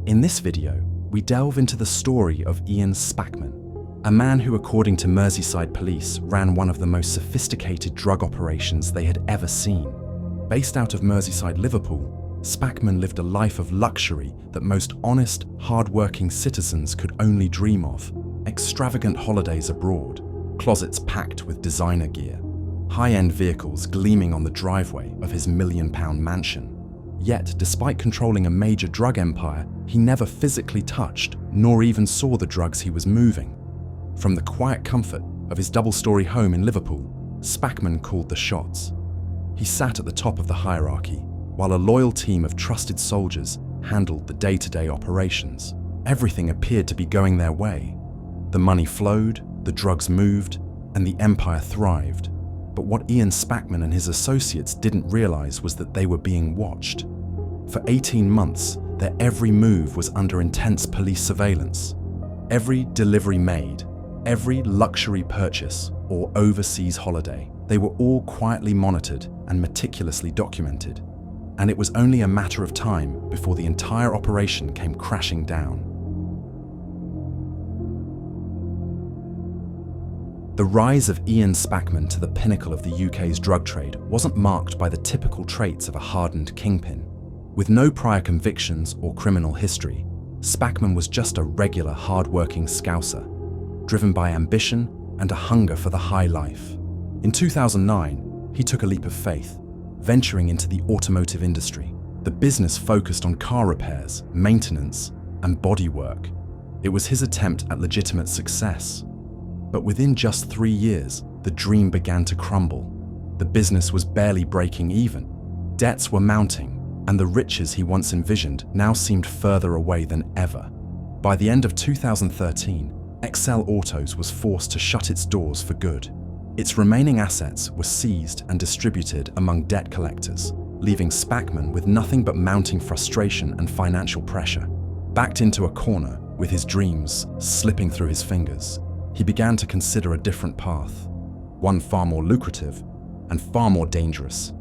In this video, we delve into the story of Ian Spackman, a man who, according to Merseyside police, ran one of the most sophisticated drug operations they had ever seen. Based out of Merseyside, Liverpool, Spackman lived a life of luxury that most honest, hard-working citizens could only dream of. Extravagant holidays abroad, closets packed with designer gear, high-end vehicles gleaming on the driveway of his million-pound mansion. Yet, despite controlling a major drug empire, he never physically touched nor even saw the drugs he was moving. From the quiet comfort of his double-story home in Liverpool, Spackman called the shots. He sat at the top of the hierarchy, while a loyal team of trusted soldiers handled the day-to-day operations. Everything appeared to be going their way. The money flowed, the drugs moved, and the empire thrived. But what Ian Spackman and his associates didn't realize was that they were being watched. For 18 months, their every move was under intense police surveillance. Every delivery made, every luxury purchase or overseas holiday, they were all quietly monitored and meticulously documented. And it was only a matter of time before the entire operation came crashing down. The rise of Ian Spackman to the pinnacle of the UK's drug trade wasn't marked by the typical traits of a hardened kingpin. With no prior convictions or criminal history, Spackman was just a regular, hard-working scouser, driven by ambition and a hunger for the high life. In 2009, he took a leap of faith, venturing into the automotive industry. The business focused on car repairs, maintenance, and bodywork. It was his attempt at legitimate success. But within just 3 years, the dream began to crumble. The business was barely breaking even. Debts were mounting, and the riches he once envisioned now seemed further away than ever. By the end of 2013, Excel Autos was forced to shut its doors for good. Its remaining assets were seized and distributed among debt collectors, leaving Spackman with nothing but mounting frustration and financial pressure. Backed into a corner, with his dreams slipping through his fingers, he began to consider a different path, one far more lucrative and far more dangerous.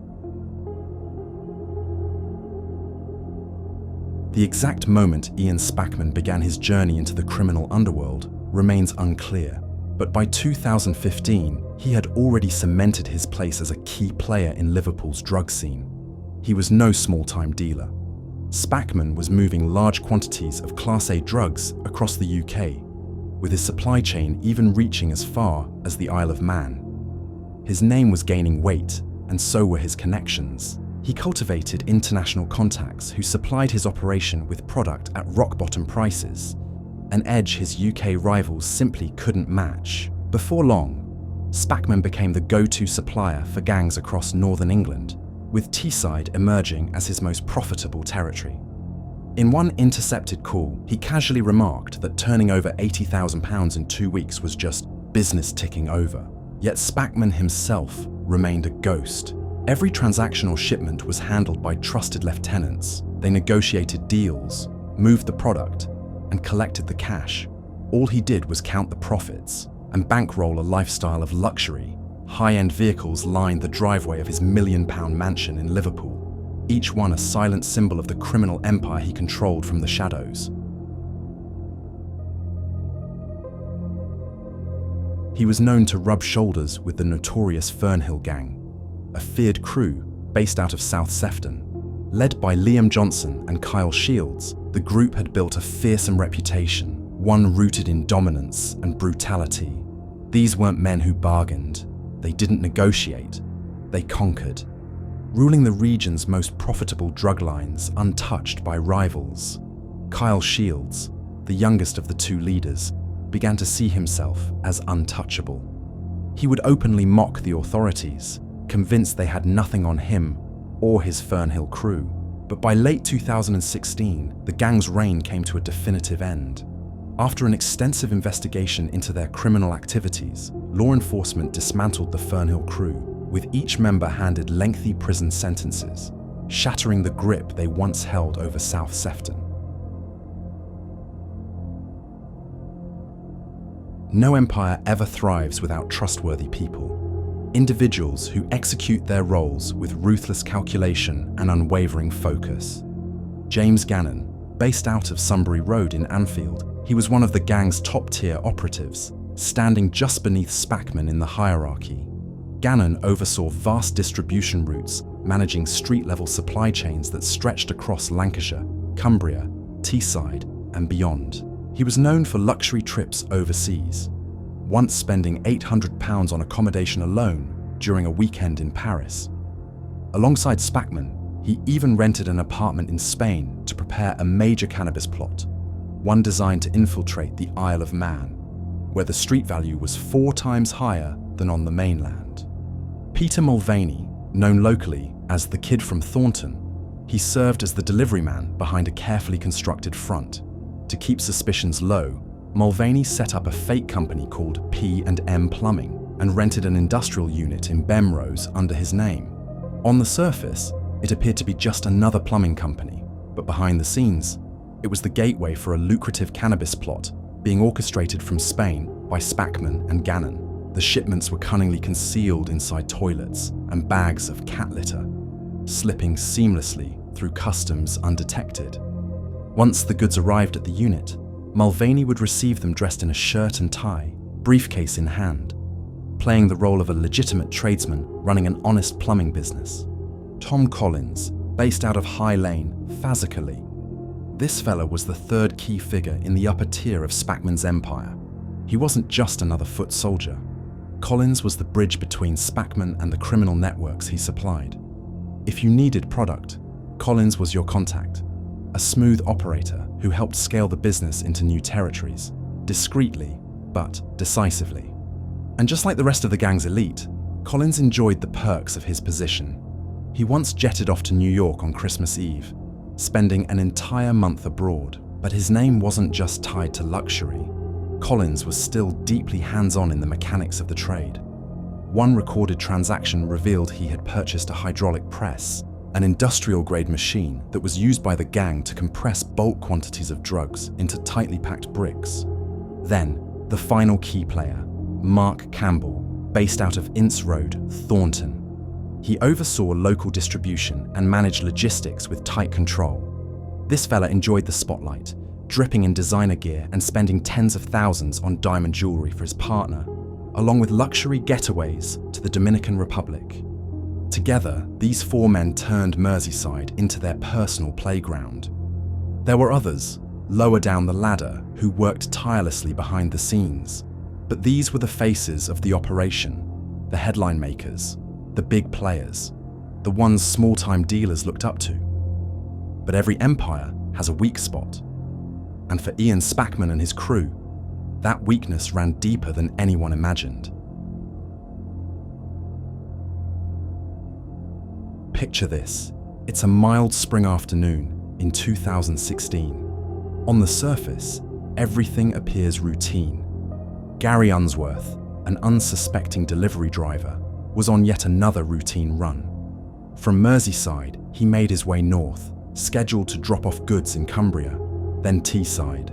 The exact moment Ian Spackman began his journey into the criminal underworld remains unclear, but by 2015, he had already cemented his place as a key player in Liverpool's drug scene. He was no small-time dealer. Spackman was moving large quantities of Class A drugs across the UK, with his supply chain even reaching as far as the Isle of Man. His name was gaining weight, and so were his connections. He cultivated international contacts who supplied his operation with product at rock-bottom prices, an edge his UK rivals simply couldn't match. Before long, Spackman became the go-to supplier for gangs across northern England, with Teesside emerging as his most profitable territory. In one intercepted call, he casually remarked that turning over £80,000 in 2 weeks was just business ticking over. Yet Spackman himself remained a ghost. Every transactional shipment was handled by trusted lieutenants. They negotiated deals, moved the product, and collected the cash. All he did was count the profits and bankroll a lifestyle of luxury. High-end vehicles lined the driveway of his million-pound mansion in Liverpool, each one a silent symbol of the criminal empire he controlled from the shadows. He was known to rub shoulders with the notorious Fernhill gang, a feared crew based out of South Sefton. Led by Liam Johnson and Kyle Shields, the group had built a fearsome reputation, one rooted in dominance and brutality. These weren't men who bargained. They didn't negotiate. They conquered, ruling the region's most profitable drug lines untouched by rivals. Kyle Shields, the youngest of the two leaders, began to see himself as untouchable. He would openly mock the authorities, convinced they had nothing on him or his Fernhill crew. But by late 2016, the gang's reign came to a definitive end. After an extensive investigation into their criminal activities, law enforcement dismantled the Fernhill crew, with each member handed lengthy prison sentences, shattering the grip they once held over South Sefton. No empire ever thrives without trustworthy people. Individuals who execute their roles with ruthless calculation and unwavering focus. James Gannon, Based out of Sunbury Road in Anfield, he was one of the gang's top-tier operatives, standing just beneath Spackman in the hierarchy. Gannon oversaw vast distribution routes, managing street-level supply chains that stretched across Lancashire, Cumbria, Teesside, and beyond. He was known for luxury trips overseas, once spending £800 on accommodation alone during a weekend in Paris. Alongside Spackman, he even rented an apartment in Spain to prepare a major cannabis plot, one designed to infiltrate the Isle of Man, where the street value was 4 times higher than on the mainland. Peter Mulvaney, known locally as the Kid from Thornton, he served as the delivery man behind a carefully constructed front. To keep suspicions low, Mulvaney set up a fake company called P&M Plumbing and rented an industrial unit in Bemrose under his name. On the surface, it appeared to be just another plumbing company, but behind the scenes, it was the gateway for a lucrative cannabis plot being orchestrated from Spain by Spackman and Gannon. The shipments were cunningly concealed inside toilets and bags of cat litter, slipping seamlessly through customs undetected. Once the goods arrived at the unit, Mulvaney would receive them dressed in a shirt and tie, briefcase in hand, playing the role of a legitimate tradesman running an honest plumbing business. Tom Collins, based out of High Lane, Fazakerley. This fella was the third key figure in the upper tier of Spackman's empire. He wasn't just another foot soldier. Collins was the bridge between Spackman and the criminal networks he supplied. If you needed product, Collins was your contact, a smooth operator who helped scale the business into new territories, discreetly but decisively. And just like the rest of the gang's elite, Collins enjoyed the perks of his position. He once jetted off to New York on Christmas Eve, spending an entire month abroad, but his name wasn't just tied to luxury. Collins was still deeply hands-on in the mechanics of the trade. One recorded transaction revealed he had purchased a hydraulic press, an industrial-grade machine that was used by the gang to compress bulk quantities of drugs into tightly packed bricks. Then, the final key player, Mark Campbell, based out of Ince Road, Thornton. He oversaw local distribution and managed logistics with tight control. This fella enjoyed the spotlight, dripping in designer gear and spending tens of thousands on diamond jewelry for his partner, along with luxury getaways to the Dominican Republic. Together, these 4 men turned Merseyside into their personal playground. There were others, lower down the ladder, who worked tirelessly behind the scenes. But these were the faces of the operation, the headline makers, the big players, the ones small-time dealers looked up to. But every empire has a weak spot. And for Ian Spackman and his crew, that weakness ran deeper than anyone imagined. Picture this. It's a mild spring afternoon in 2016. On the surface, everything appears routine. Gary Unsworth, an unsuspecting delivery driver, was on yet another routine run. From Merseyside, he made his way north, scheduled to drop off goods in Cumbria, then Teesside.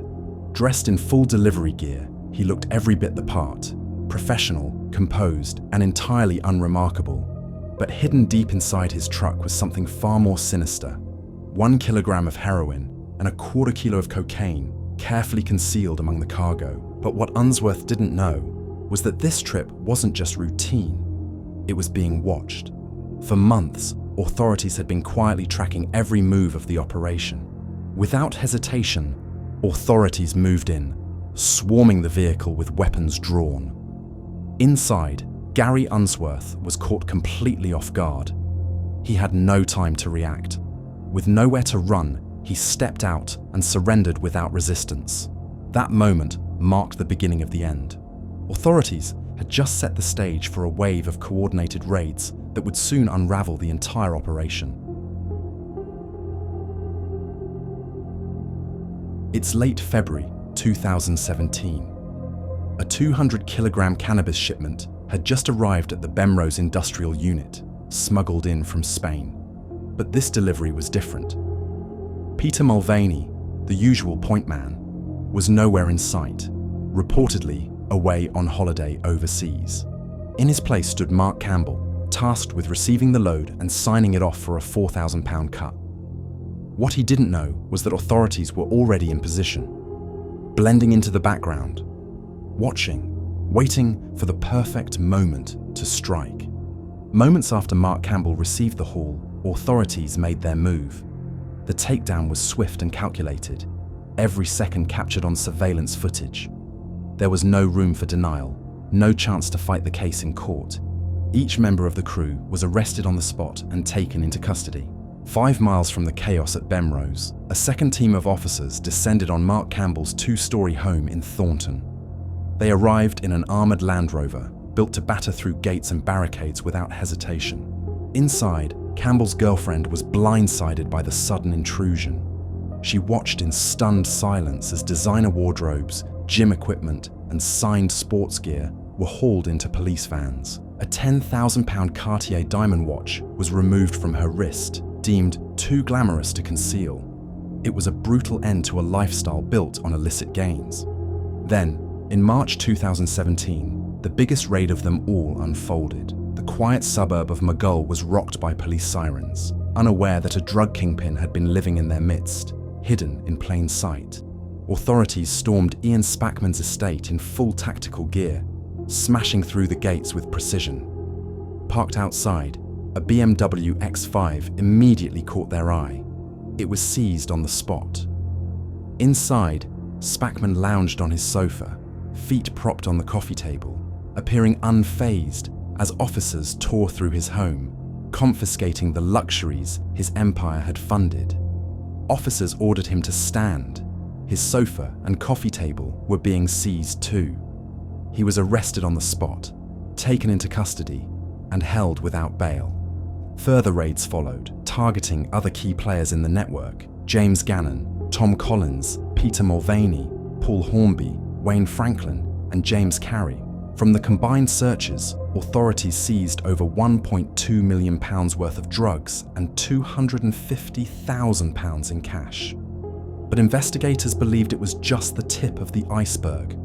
Dressed in full delivery gear, he looked every bit the part, professional, composed, and entirely unremarkable. But hidden deep inside his truck was something far more sinister. 1 kilogram of heroin and a quarter kilo of cocaine carefully concealed among the cargo. But what Unsworth didn't know was that this trip wasn't just routine, it was being watched. For months, authorities had been quietly tracking every move of the operation. Without hesitation, authorities moved in, swarming the vehicle with weapons drawn. Inside, Gary Unsworth was caught completely off guard. He had no time to react. With nowhere to run, he stepped out and surrendered without resistance. That moment marked the beginning of the end. Authorities had just set the stage for a wave of coordinated raids that would soon unravel the entire operation. It's late February 2017. A 200-kilogram cannabis shipment had just arrived at the Bemrose industrial unit, smuggled in from Spain. But this delivery was different. Peter Mulvaney, the usual point man, was nowhere in sight, reportedly away on holiday overseas. In his place stood Mark Campbell, tasked with receiving the load and signing it off for a £4,000 cut. What he didn't know was that authorities were already in position, blending into the background, watching, waiting for the perfect moment to strike. Moments after Mark Campbell received the haul, authorities made their move. The takedown was swift and calculated, every second captured on surveillance footage. There was no room for denial, no chance to fight the case in court. Each member of the crew was arrested on the spot and taken into custody. 5 miles from the chaos at Bemrose, a second team of officers descended on Mark Campbell's 2-story home in Thornton. They arrived in an armoured Land Rover, built to batter through gates and barricades without hesitation. Inside, Campbell's girlfriend was blindsided by the sudden intrusion. She watched in stunned silence as designer wardrobes, gym equipment, and signed sports gear were hauled into police vans. A £10,000 Cartier diamond watch was removed from her wrist, deemed too glamorous to conceal. It was a brutal end to a lifestyle built on illicit gains. Then, in March 2017, the biggest raid of them all unfolded. The quiet suburb of Maghull was rocked by police sirens, unaware that a drug kingpin had been living in their midst, hidden in plain sight. Authorities stormed Ian Spackman's estate in full tactical gear, smashing through the gates with precision. Parked outside, a BMW X5 immediately caught their eye. It was seized on the spot. Inside, Spackman lounged on his sofa, feet propped on the coffee table, appearing unfazed as officers tore through his home, confiscating the luxuries his empire had funded. Officers ordered him to stand. His sofa and coffee table were being seized too. He was arrested on the spot, taken into custody, and held without bail. Further raids followed, targeting other key players in the network: James Gannon, Tom Collins, Peter Mulvaney, Paul Hornby, Wayne Franklin, and James Carey. From the combined searches, authorities seized over £1.2 million worth of drugs and £250,000 in cash. But investigators believed it was just the tip of the iceberg,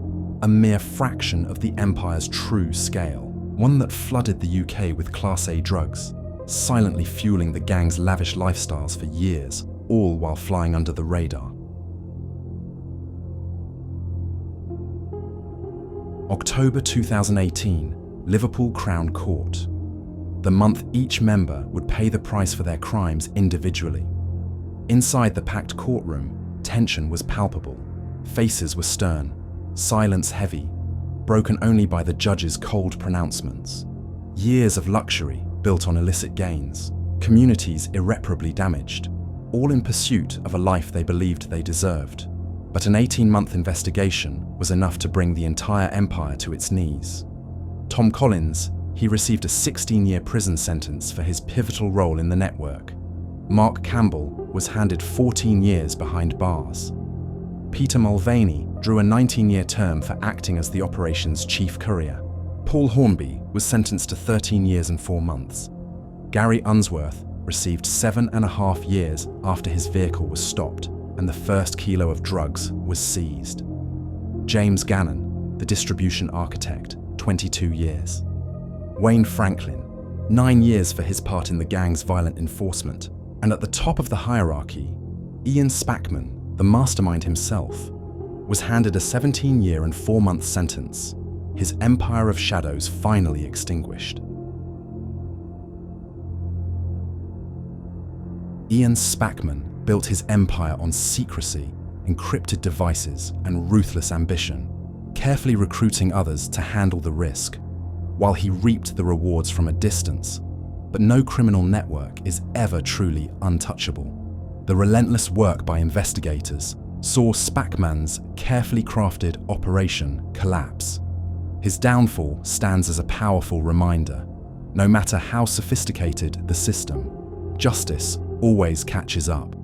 a mere fraction of the empire's true scale, one that flooded the UK with Class A drugs, silently fueling the gang's lavish lifestyles for years, all while flying under the radar. October 2018, Liverpool Crown Court. The month each member would pay the price for their crimes individually. Inside the packed courtroom, tension was palpable. Faces were stern, silence heavy, broken only by the judge's cold pronouncements. Years of luxury built on illicit gains, communities irreparably damaged, all in pursuit of a life they believed they deserved. But an 18-month investigation was enough to bring the entire empire to its knees. Tom Collins, he received a 16-year prison sentence for his pivotal role in the network. Mark Campbell was handed 14 years behind bars. Peter Mulvaney drew a 19-year term for acting as the operation's chief courier. Paul Hornby was sentenced to 13 years and 4 months. Gary Unsworth received 7.5 years after his vehicle was stopped and the first kilo of drugs was seized. James Gannon, the distribution architect, 22 years. Wayne Franklin, 9 years for his part in the gang's violent enforcement. And at the top of the hierarchy, Ian Spackman, the mastermind himself, was handed a 17-year and 4-month sentence, his empire of shadows finally extinguished. Ian Spackman built his empire on secrecy, encrypted devices, and ruthless ambition, carefully recruiting others to handle the risk, while he reaped the rewards from a distance. But no criminal network is ever truly untouchable. The relentless work by investigators saw Spackman's carefully crafted operation collapse. His downfall stands as a powerful reminder. No matter how sophisticated the system, justice always catches up.